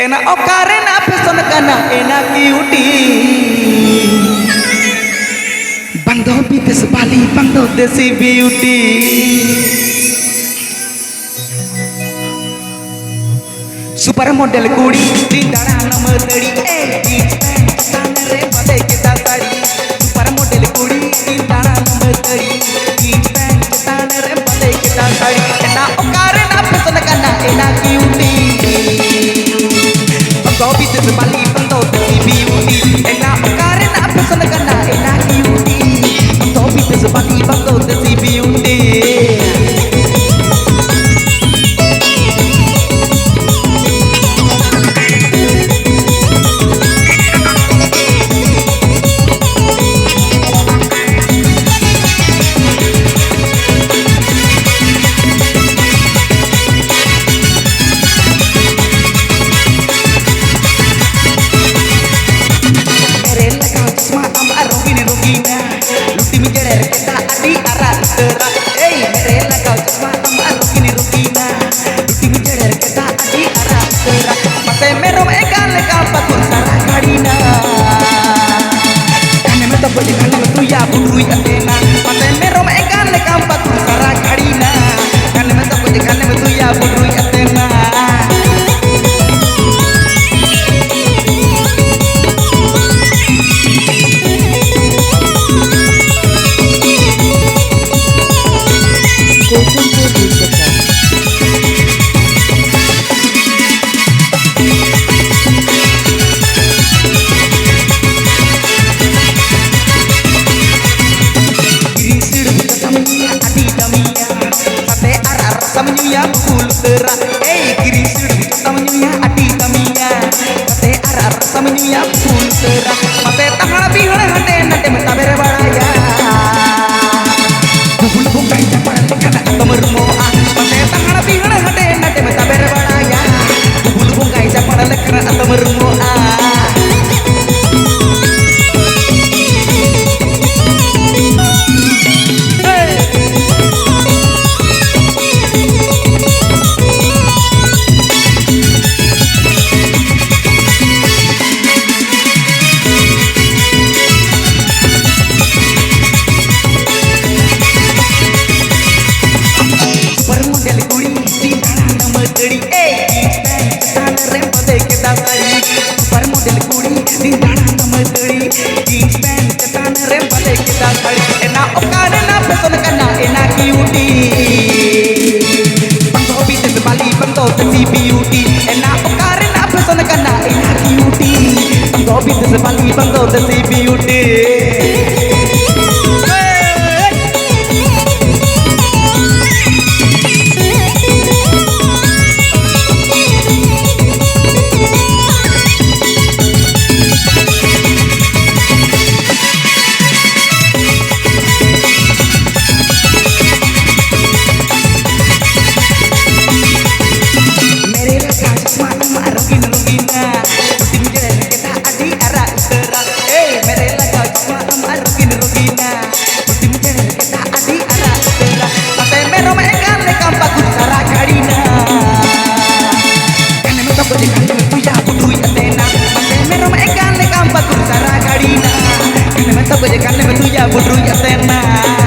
Kena okare na peson kana enak kiuti. Bang do bites Bali, bang do desi beauty. Super model kudi dindara nama tadi jeans pant tanare badai kita sari. Super model kudi dindara nama tadi jeans pant tanare badai kita sari. Kena okare na peson kana enak kiuti. Bang bites Bali, bang do desi beauty. Kena okare na peson kana enak kiuti. Bang bites Bali, bang do desi beauty. Bali bang do desi beauty. Kan me tuya budru ya tena.